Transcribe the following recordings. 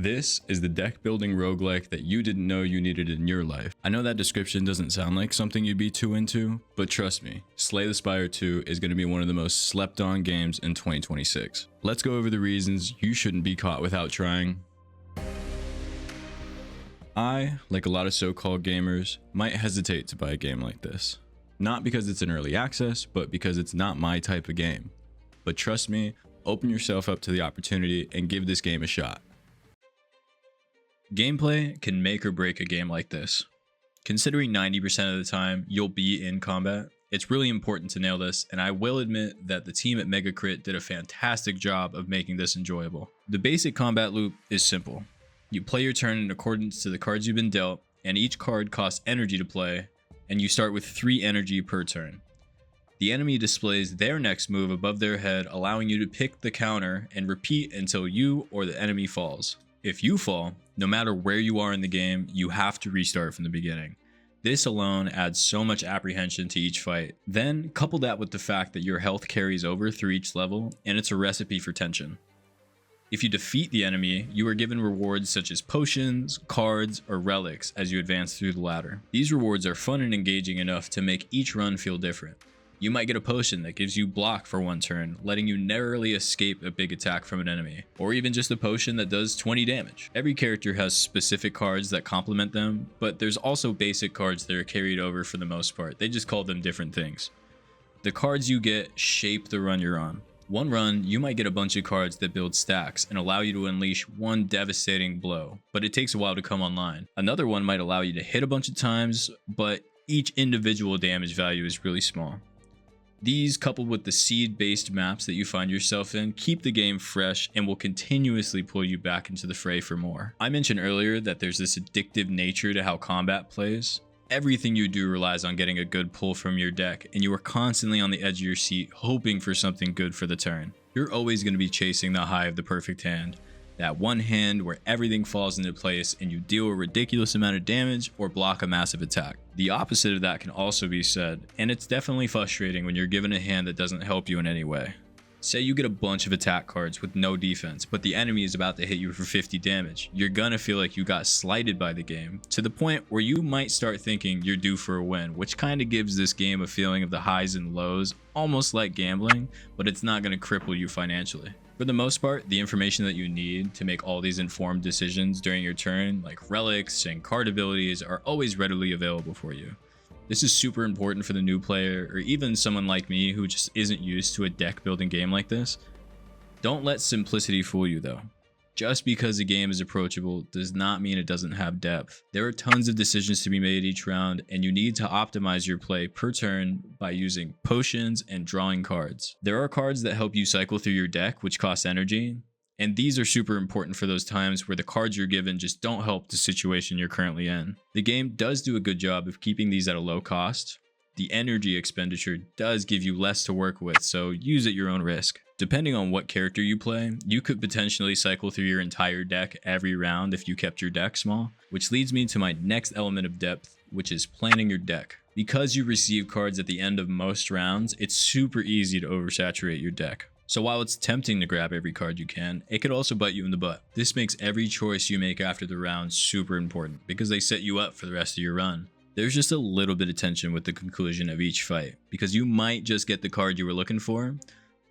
This is the deck building roguelike that you didn't know you needed in your life. I know that description doesn't sound like something you'd be too into, but trust me, Slay the Spire 2 is going to be one of the most slept on games in 2026. Let's go over the reasons you shouldn't be caught without trying. I, like a lot of so-called gamers, might hesitate to buy a game like this. Not because it's in early access, but because it's not my type of game. But trust me, open yourself up to the opportunity and give this game a shot. Gameplay can make or break a game like this. Considering 90% of the time you'll be in combat, it's really important to nail this, and I will admit that the team at MegaCrit did a fantastic job of making this enjoyable. The basic combat loop is simple. You play your turn in accordance to the cards you've been dealt, and each card costs energy to play, and you start with 3 energy per turn. The enemy displays their next move above their head, allowing you to pick the counter and repeat until you or the enemy falls. If you fall, no matter where you are in the game, you have to restart from the beginning. This alone adds so much apprehension to each fight. Then couple that with the fact that your health carries over through each level, and it's a recipe for tension. If you defeat the enemy, you are given rewards such as potions, cards, or relics as you advance through the ladder. These rewards are fun and engaging enough to make each run feel different. You might get a potion that gives you block for one turn, letting you narrowly escape a big attack from an enemy, or even just a potion that does 20 damage. Every character has specific cards that complement them, but there's also basic cards that are carried over for the most part. They just call them different things. The cards you get shape the run you're on. One run, you might get a bunch of cards that build stacks and allow you to unleash one devastating blow, but it takes a while to come online. Another one might allow you to hit a bunch of times, but each individual damage value is really small. These, coupled with the seed-based maps that you find yourself in, keep the game fresh and will continuously pull you back into the fray for more. I mentioned earlier that there's this addictive nature to how combat plays. Everything you do relies on getting a good pull from your deck, and you are constantly on the edge of your seat hoping for something good for the turn. You're always going to be chasing the high of the perfect hand. That one hand where everything falls into place and you deal a ridiculous amount of damage or block a massive attack. The opposite of that can also be said, and it's definitely frustrating when you're given a hand that doesn't help you in any way. Say you get a bunch of attack cards with no defense, but the enemy is about to hit you for 50 damage. You're gonna feel like you got slighted by the game, to the point where you might start thinking you're due for a win, which kind of gives this game a feeling of the highs and lows, almost like gambling, but it's not gonna cripple you financially. For the most part, the information that you need to make all these informed decisions during your turn, like relics and card abilities, are always readily available for you. This is super important for the new player, or even someone like me who just isn't used to a deck building game like this. Don't let simplicity fool you though. Just because a game is approachable does not mean it doesn't have depth. There are tons of decisions to be made each round, and you need to optimize your play per turn by using potions and drawing cards. There are cards that help you cycle through your deck, which cost energy, and these are super important for those times where the cards you're given just don't help the situation you're currently in. The game does do a good job of keeping these at a low cost. The energy expenditure does give you less to work with, so use at your own risk. Depending on what character you play, you could potentially cycle through your entire deck every round if you kept your deck small, which leads me to my next element of depth, which is planning your deck. Because you receive cards at the end of most rounds, it's super easy to oversaturate your deck. So while it's tempting to grab every card you can, it could also bite you in the butt. This makes every choice you make after the round super important, because they set you up for the rest of your run. There's just a little bit of tension with the conclusion of each fight, because you might just get the card you were looking for,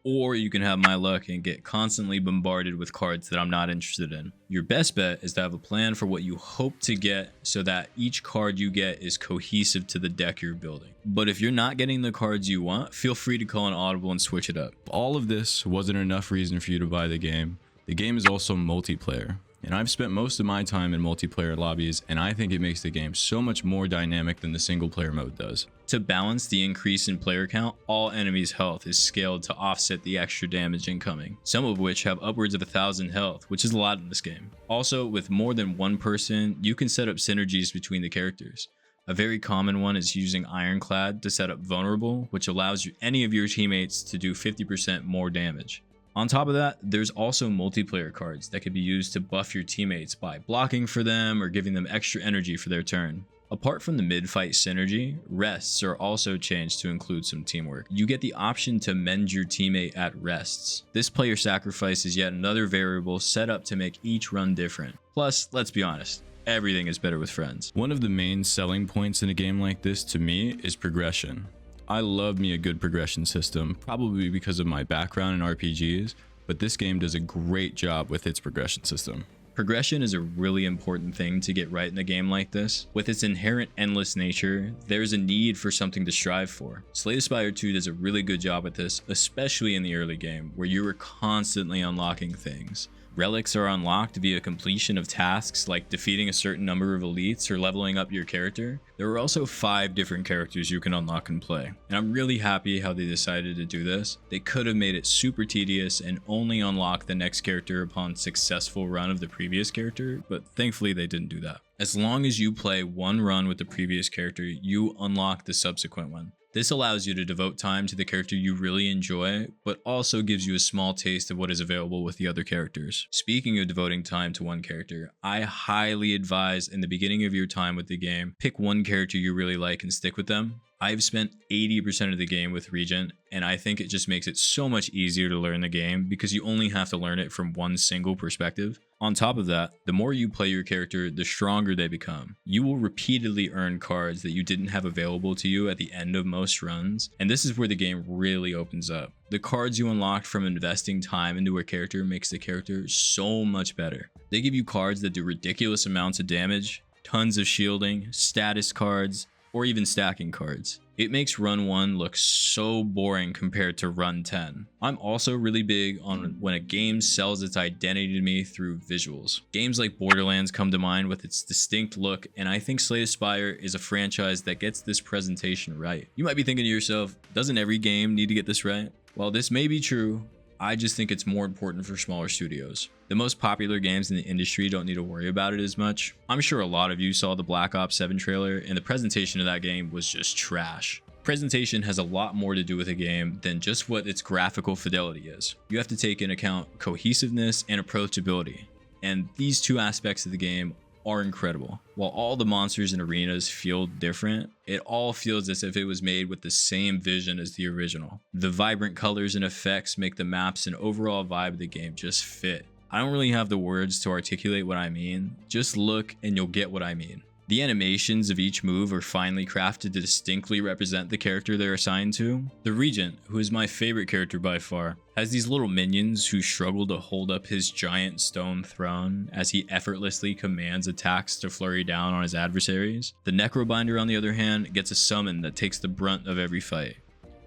or you can have my luck and get constantly bombarded with cards that I'm not interested in. Your best bet is to have a plan for what you hope to get so that each card you get is cohesive to the deck you're building. But if you're not getting the cards you want, feel free to call an audible and switch it up. All of this wasn't enough reason for you to buy the game. The game is also multiplayer. And I've spent most of my time in multiplayer lobbies, and I think it makes the game so much more dynamic than the single player mode does. To balance the increase in player count, all enemies' health is scaled to offset the extra damage incoming, some of which have upwards of 1,000 health, which is a lot in this game. Also, with more than one person, you can set up synergies between the characters. A very common one is using Ironclad to set up Vulnerable, which allows any of your teammates to do 50% more damage. On top of that, there's also multiplayer cards that can be used to buff your teammates by blocking for them or giving them extra energy for their turn. Apart from the mid-fight synergy, rests are also changed to include some teamwork. You get the option to mend your teammate at rests. This player sacrifice is yet another variable set up to make each run different. Plus, let's be honest, everything is better with friends. One of the main selling points in a game like this to me is progression. I love me a good progression system, probably because of my background in RPGs, but this game does a great job with its progression system. Progression is a really important thing to get right in a game like this. With its inherent endless nature, there's a need for something to strive for. Slay the Spire 2 does a really good job with this, especially in the early game, where you are constantly unlocking things. Relics are unlocked via completion of tasks like defeating a certain number of elites or leveling up your character. There are also 5 different characters you can unlock and play, and I'm really happy how they decided to do this. They could have made it super tedious and only unlock the next character upon successful run of the previous character, but thankfully they didn't do that. As long as you play one run with the previous character, you unlock the subsequent one. This allows you to devote time to the character you really enjoy, but also gives you a small taste of what is available with the other characters. Speaking of devoting time to one character, I highly advise in the beginning of your time with the game, pick one character you really like and stick with them. I've spent 80% of the game with Regent, and I think it just makes it so much easier to learn the game because you only have to learn it from one single perspective. On top of that, the more you play your character, the stronger they become. You will repeatedly earn cards that you didn't have available to you at the end of most runs, and this is where the game really opens up. The cards you unlocked from investing time into a character makes the character so much better. They give you cards that do ridiculous amounts of damage, tons of shielding, status cards, or even stacking cards. It makes run 1 look so boring compared to run 10. I'm also really big on when a game sells its identity to me through visuals. Games like Borderlands come to mind with its distinct look, and I think Slay the Spire is a franchise that gets this presentation right. You might be thinking to yourself, doesn't every game need to get this right? Well, this may be true. I just think it's more important for smaller studios. The most popular games in the industry don't need to worry about it as much. I'm sure a lot of you saw the Black Ops 7 trailer, and the presentation of that game was just trash. Presentation has a lot more to do with a game than just what its graphical fidelity is. You have to take into account cohesiveness and approachability, and these two aspects of the game are incredible. While all the monsters and arenas feel different, it all feels as if it was made with the same vision as the original. The vibrant colors and effects make the maps and overall vibe of the game just fit. I don't really have the words to articulate what I mean. Just look and you'll get what I mean. The animations of each move are finely crafted to distinctly represent the character they're assigned to. The Regent, who is my favorite character by far, has these little minions who struggle to hold up his giant stone throne as he effortlessly commands attacks to flurry down on his adversaries. The Necrobinder, on the other hand, gets a summon that takes the brunt of every fight.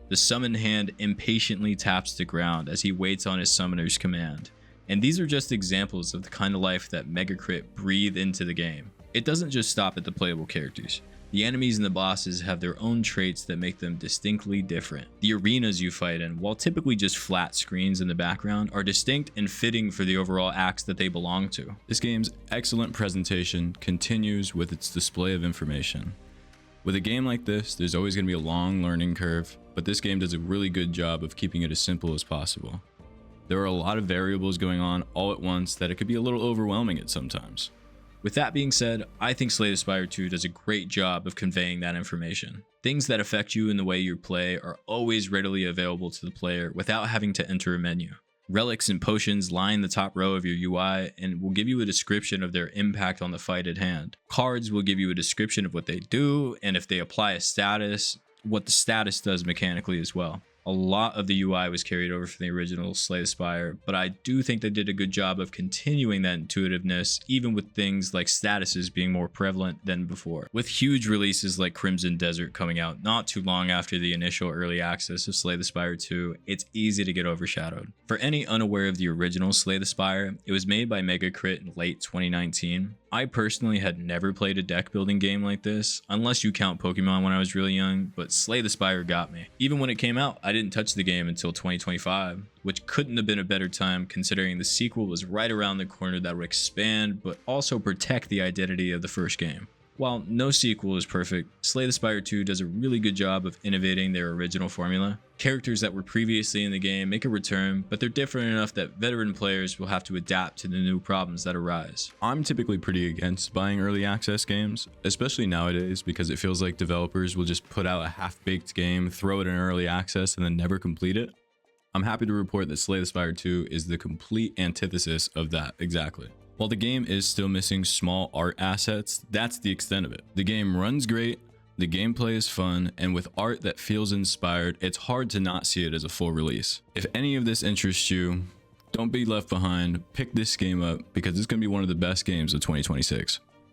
The summoned hand impatiently taps the ground as he waits on his summoner's command. And these are just examples of the kind of life that Megacrit breathe into the game. It doesn't just stop at the playable characters. The enemies and the bosses have their own traits that make them distinctly different. The arenas you fight in, while typically just flat screens in the background, are distinct and fitting for the overall acts that they belong to. This game's excellent presentation continues with its display of information. With a game like this, there's always going to be a long learning curve, but this game does a really good job of keeping it as simple as possible. There are a lot of variables going on all at once that it could be a little overwhelming at sometimes. With that being said, I think Slay the Spire 2 does a great job of conveying that information. Things that affect you in the way you play are always readily available to the player without having to enter a menu. Relics and potions line the top row of your UI and will give you a description of their impact on the fight at hand. Cards will give you a description of what they do, and if they apply a status, what the status does mechanically as well. A lot of the UI was carried over from the original Slay the Spire, but I do think they did a good job of continuing that intuitiveness, even with things like statuses being more prevalent than before. With huge releases like Crimson Desert coming out not too long after the initial early access of Slay the Spire 2, it's easy to get overshadowed. For any unaware of the original Slay the Spire, it was made by Megacrit in late 2019. I personally had never played a deck building game like this, unless you count Pokemon when I was really young, but Slay the Spire got me. Even when it came out, I didn't touch the game until 2025, which couldn't have been a better time considering the sequel was right around the corner that would expand, but also protect the identity of the first game. While no sequel is perfect, Slay the Spire 2 does a really good job of innovating their original formula. Characters that were previously in the game make a return, but they're different enough that veteran players will have to adapt to the new problems that arise. I'm typically pretty against buying early access games, especially nowadays, because it feels like developers will just put out a half-baked game, throw it in early access, and then never complete it. I'm happy to report that Slay the Spire 2 is the complete antithesis of that exactly. While the game is still missing small art assets, that's the extent of it. The game runs great, the gameplay is fun, and with art that feels inspired, it's hard to not see it as a full release. If any of this interests you, don't be left behind, pick this game up because it's going to be one of the best games of 2026.